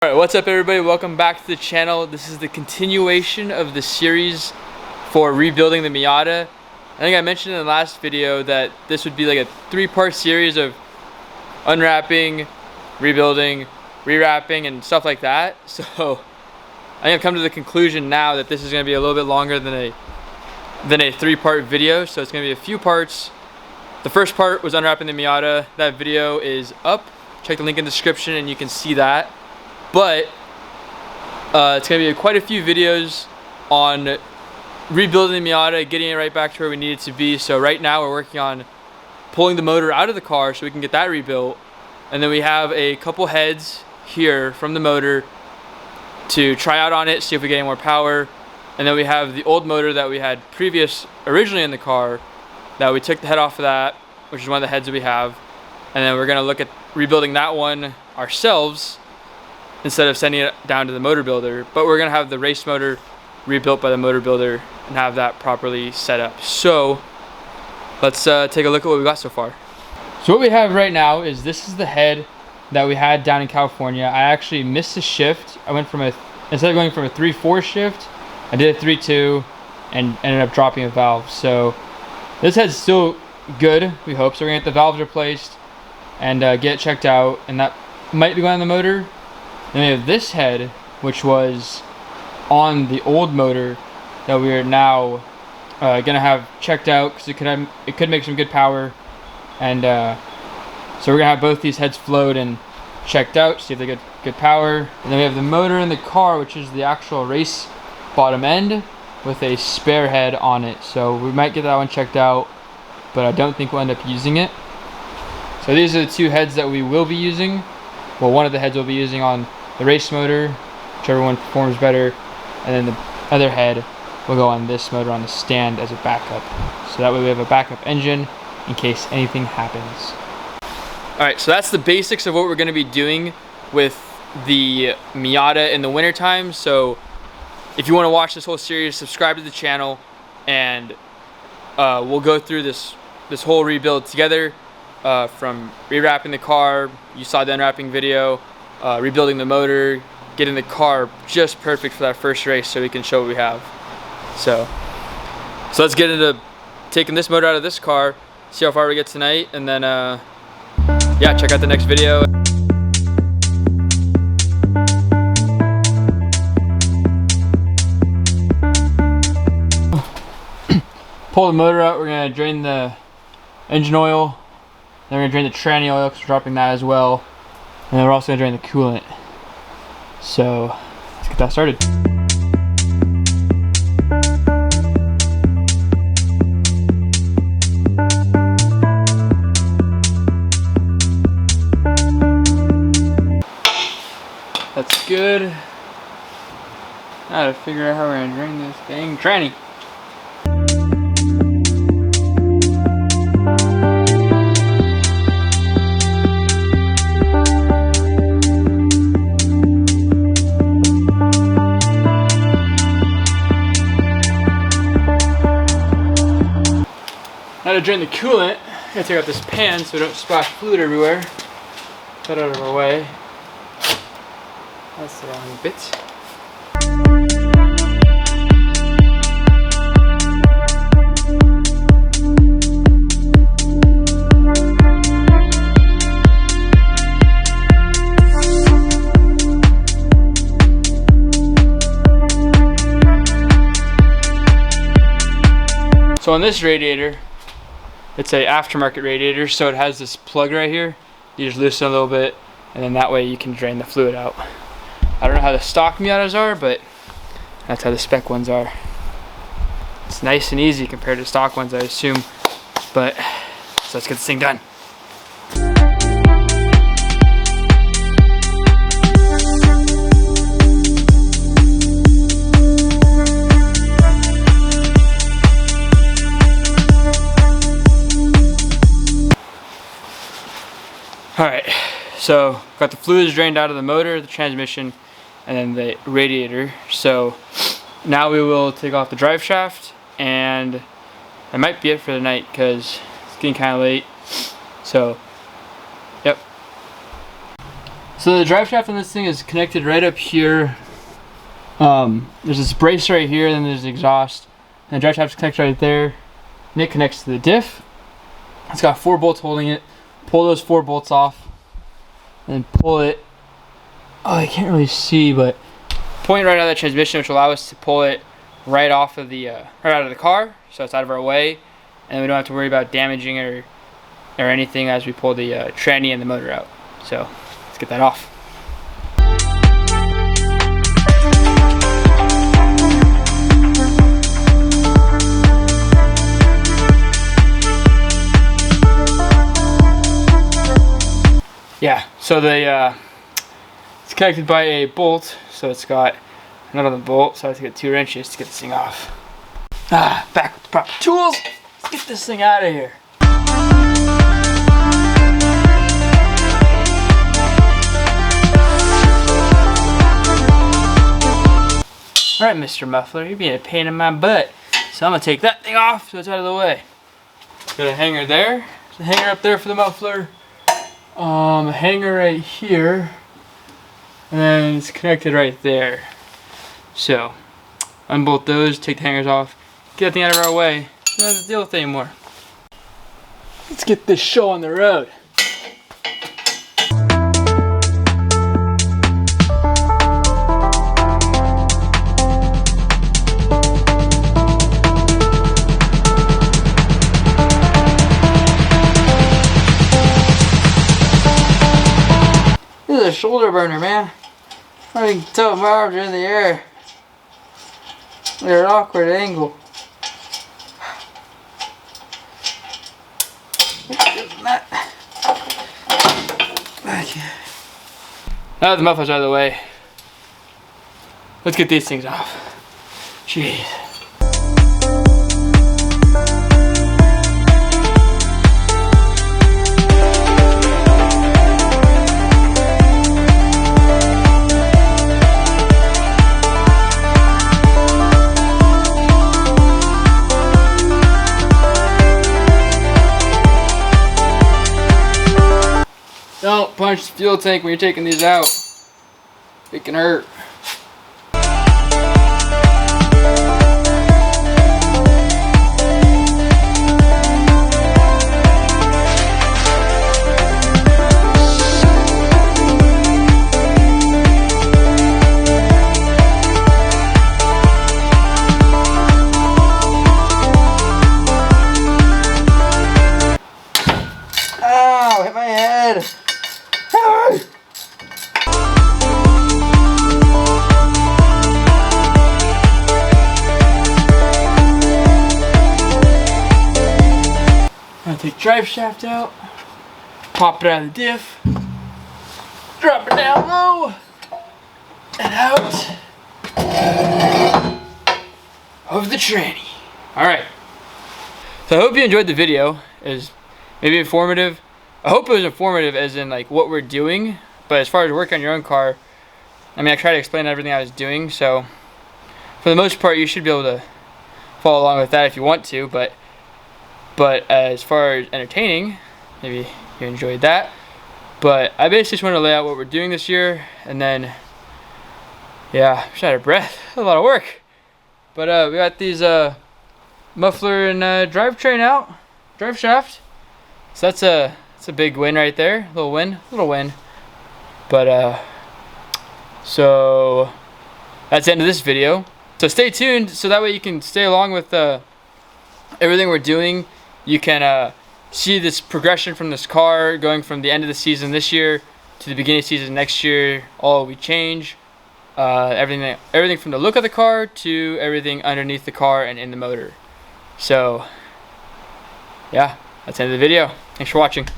Alright, what's up everybody? Welcome back to the channel. This is the continuation of the series for rebuilding the Miata. I think I mentioned in the last video that this would be like a three-part series of unwrapping, rebuilding, rewrapping, and stuff like that. So I think I've come to the conclusion now that this is going to be a little bit longer than a three-part video. So it's going to be a few parts. The first part was unwrapping the Miata. That video is up. Check the link in the description and you can see that. But it's going to be quite a few videos on rebuilding the Miata, getting it right back to where we need it to be. So right now we're working on pulling the motor out of the car so we can get that rebuilt. And then we have a couple heads here from the motor to try out on it, see if we get any more power. And then we have the old motor that we had originally in the car that we took the head off of that, which is one of the heads that we have. And then we're going to look at rebuilding that one ourselves instead of sending it down to the motor builder. But we're gonna have the race motor rebuilt by the motor builder and have that properly set up. So let's take a look at what we got so far. So what we have right now is this is the head that we had down in California. I actually missed a shift. I went from instead of going from a 3-4 shift, I did a 3-2 and ended up dropping a valve. So this head's still good, we hope. So we're gonna get the valves replaced and get it checked out, and that might be going on the motor. Then we have this head, which was on the old motor that we are now gonna have checked out because it could make some good power, and so we're gonna have both these heads flowed and checked out, see if they get good power. And then we have the motor in the car, which is the actual race bottom end with a spare head on it. So we might get that one checked out, but I don't think we'll end up using it. So these are the two heads that we will be using. Well, one of the heads we'll be using on the race motor, whichever one performs better, and then the other head will go on this motor on the stand as a backup. So that way we have a backup engine in case anything happens. Alright, so that's the basics of what we're going to be doing with the Miata in the wintertime. So if you want to watch this whole series, subscribe to the channel, and we'll go through this whole rebuild together, from rewrapping the car. You saw the unwrapping video. Rebuilding the motor, getting the car just perfect for that first race so we can show what we have. So let's get into taking this motor out of this car, see how far we get tonight, and then yeah, check out the next video. Pull the motor out, we're going to drain the engine oil, then we're going to drain the tranny oil because we're dropping that as well. And then we're also going to drain the coolant. So let's get that started. That's good. Now to figure out how we're going to drain this dang tranny. Now to drain the coolant, I'm gonna take out this pan so we don't splash fluid everywhere. Put it out of our way. That's the wrong bit. So on this radiator, it's a aftermarket radiator, so it has this plug right here. You just loosen a little bit, and then that way you can drain the fluid out. I don't know how the stock Miatas are, but that's how the spec ones are. It's nice and easy compared to stock ones, I assume. But so let's get this thing done. Alright, so got the fluids drained out of the motor, the transmission, and then the radiator. So now we will take off the drive shaft, and that might be it for the night because it's getting kind of late. So, yep. So the drive shaft on this thing is connected right up here. There's this brace right here, and then there's the exhaust. And the drive shaft is connected right there. And it connects to the diff. It's got 4 bolts holding it. Pull those 4 bolts off. And pull it. Oh, I can't really see, but point right out of the transmission, which will allow us to pull it right off of the right out of the car, so it's out of our way, and we don't have to worry about damaging it or anything as we pull the tranny and the motor out. So let's get that off. Yeah, so it's connected by a bolt, so it's got another bolt, so I have to get 2 wrenches to get this thing off. Back with the proper tools. Let's get this thing out of here. Alright, Mr. Muffler, you're being a pain in my butt. So I'm gonna take that thing off so it's out of the way. Got a hanger there. There's a hanger up there for the muffler. A hanger right here. And then it's connected right there. So, unbolt those, take the hangers off, get that thing out of our way. We don't have to deal with it anymore. Let's get this show on the road. This is a shoulder burner, man. I can tell my arms are in the air. They're an awkward angle. Now that the muffler's out of the way, let's get these things off. Jeez. Don't punch the fuel tank when you're taking these out. It can hurt. Ow, hit my head. Ow. I'm gonna take drive shaft out, pop it out of the diff, drop it down low, and out of the tranny. Alright, so I hope you enjoyed the video. It was maybe informative. I hope it was informative as in like what we're doing, but as far as working on your own car, I mean I tried to explain everything I was doing, so for the most part you should be able to follow along with that if you want to, but as far as entertaining, maybe you enjoyed that. But I basically just want to lay out what we're doing this year, and then, yeah, I'm just out of breath. A lot of work. But we got these muffler and drivetrain out, drive shaft. So that's a big win right there. Little win. But so that's the end of this video. So stay tuned, so that way you can stay along with everything we're doing. You can see this progression from this car going from the end of the season this year to the beginning of the season next year. All we change, everything from the look of the car to everything underneath the car and in the motor. So yeah, that's the end of the video. Thanks for watching.